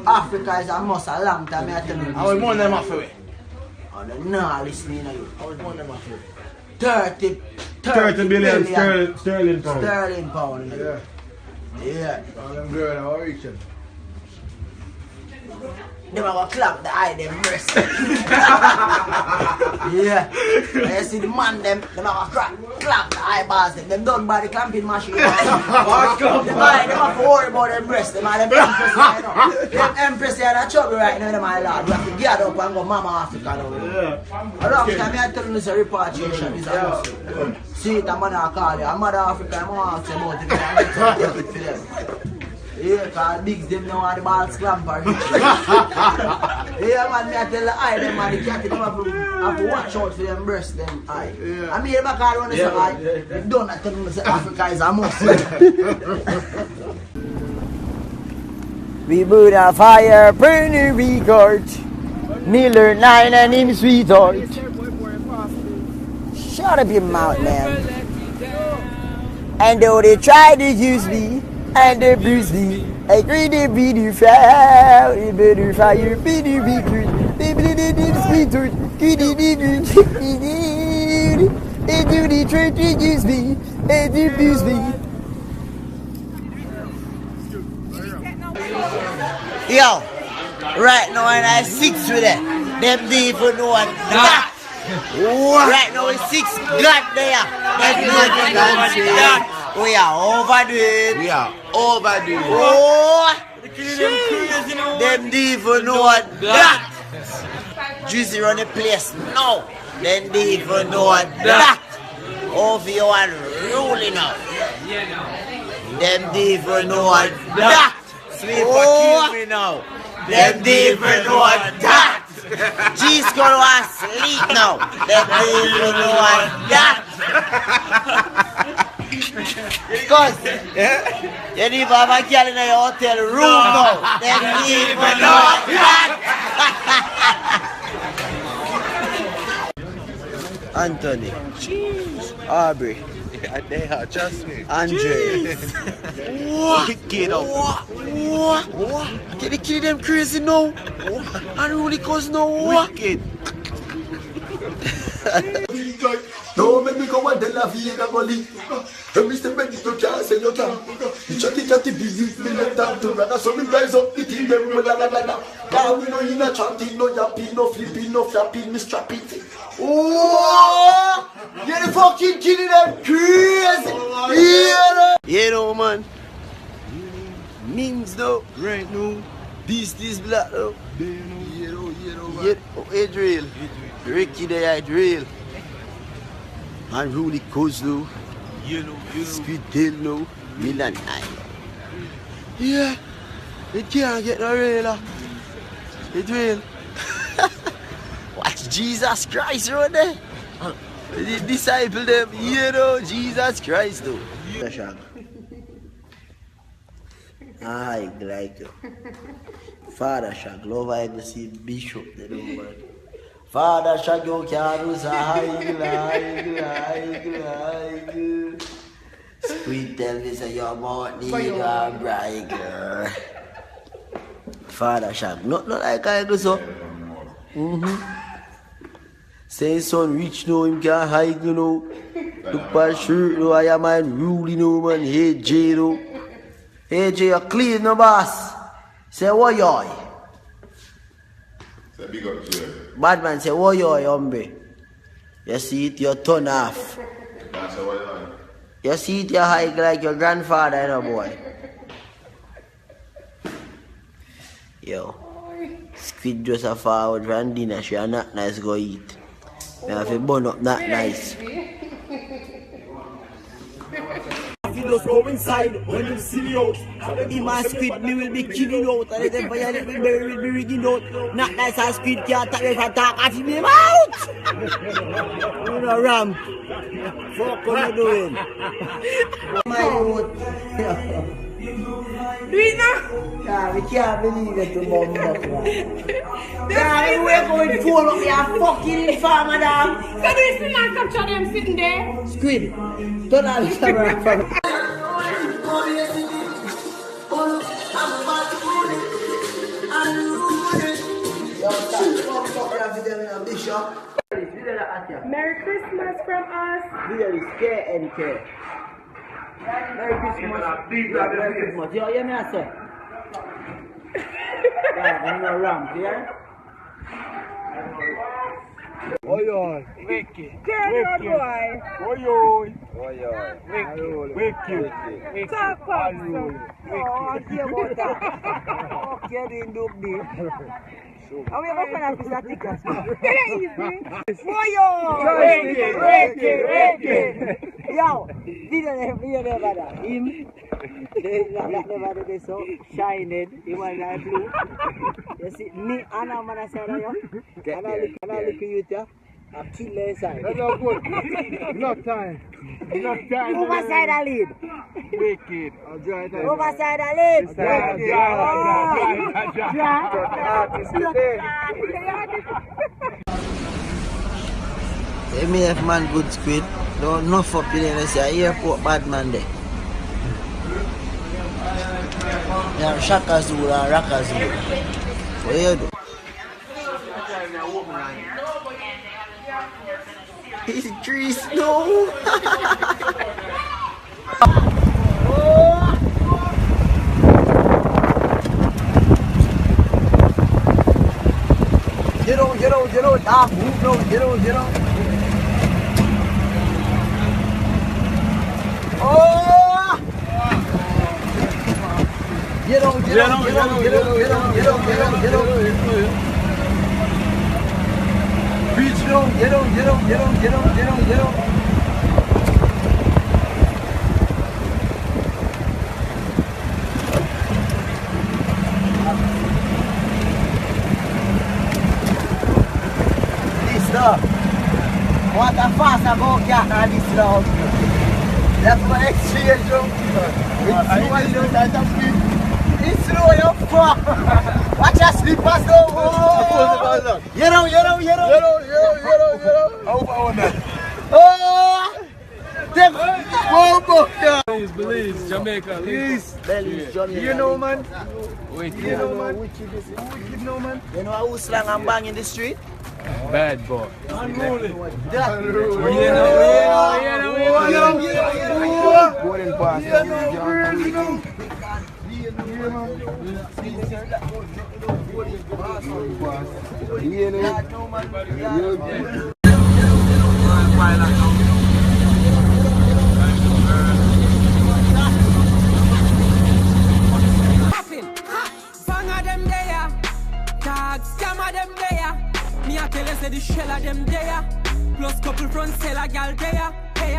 Africa is a must a long time. I tell you. I was born them off away. Oh, no, listening to you. I was born them off away. 30 billion sterling pound. Sterling pound. Yeah. Yeah. All them girls are reaching. Them are gonna clap the eye, them breast. Yeah. You see the man, them are gonna clap the eyeballs, them done by the clamping machine. Them have to worry about them breasts, them are them empress right now. Them empress are in trouble right now, them are lord. We have to get up and go Mama Africa now. Yeah. A long time I tell you this repatriation is a must. See it, I'm gonna call you. I'm Mother Africa, I'm gonna ask you about it. I'm gonna take it for them. Yeah, because bigs them now are the ball scramper. Yeah, man, me I tell the eye them man, the cat them have to watch out for them breasts, them eye. Yeah. I mean, them I call one of them eye. They don't tell them say Africa is a must. We put a fire, burn a record. Miller 9 and him sweetheart. Shut up your mouth, man. And though they try to use me, and they bruise me, I agree they be the fire, they be the fire, be the beetroot, they be the sweetheart, they do the trick, they use me, and they abuse me. Yo, right now and I 6 with it, them day for no one that. Right now it's 6 got there, that. We are overdoing. We are overdoing. Oh, them even know that. Juicy run the place. No, them even know that. Over you are ruling out. Them even know that. Sleep kill me now. Them even know that. G's gonna sleep now. Them even know that. Because you need to have a girl in your hotel room now. They need to know that. Anthony. Jeez. Aubrey. Yeah, they are, trust me. Andre. What? Get up. What? Can they kill them crazy now? Unruly cause no wicked. No, make me go and tell a vie and go live. And Mr. Benny to can't say you can. You chat the business, me let them to run. So me rise up the team, them la la la la. Now we know you not chanting, no yapping, no flipping, no flapping, me strapping. Oh, you're the fucking killing them crazy. You know, man. Means though. Right now. This black though. Yeah, Adriel. Ricky there, Adriel. And Rudy Kozlo. Squid Tail no. Milan Eye. Yeah. It can't get no realer. It will. Watch Jesus Christ right there. The disciple them, Jesus Christ though. I like you. Father Shag, love I go see Bishop the man. Father Shag, you can't lose a Sweet tell me say your mouth need a bright girl. Father Shag, not like I go so. Say son rich no him can't hide you know. Look for shirt no I am man rude no man. Hey J no. Hey J you clean no boss. Say what yoy? Say big up to you. Bad man say what yoy hombre? You see it you turn off. Man say what yoy? You see it you hike like your grandfather you know boy. Yo. Squid just a forward from dinner she are not nice go eat. Me have to burn up that nice. You just go inside when you see me out. In my squid me will be killing out and then violate will be rigging out. Not nice as squid can't take if I talk at him out. You know Ram. Fuck what you doing? My youth. Do it now? Nah, we can't believe it to bomb up, man. Nah, we're going full up your fucking farmer, dog. So do you still not capture them sitting there? Squid, turn on the camera from from us. Here is KNK. Merry Christmas. Merry Christmas. You hear me, I say? Yeah, I'm no ramp, yeah? Oi, oi. Wicked. Turn your boy. Oi, oi. Wicked. Talk about Oh, care about that. Okay, then do this. How we ever find a piece of tickets? Wicked. Yo, video never that. Him, never did so shining. He was like blue. You see, me and a man I said, and I look at you there. I kill the inside. That's not good. Enough time. Overside a lead. Wicked. I'll drive it. Overside a lead. MF man good squid. Don't enough up in there. Say airport bad man there. Yeah, Shaka Zulu and Raka Zulu. What you do? It's tree snow. Get on. Ah, move on. Get on. Oh! Get on. Reach down. Get on. What a fast I go cat on this now. That's my exchange jump. It's slow, you fuck. Watch your slippers go. You know. Oh! Them Popcaan. Belize, Jamaica. Belize, Jamaica. You know, man. Wicked no man. You know who slang and bang in the street? Bad boy. Unruly. Golden pass. Scammer them there. Me a tell you say the shell of them there. Plus couple front seller gal there. Hey.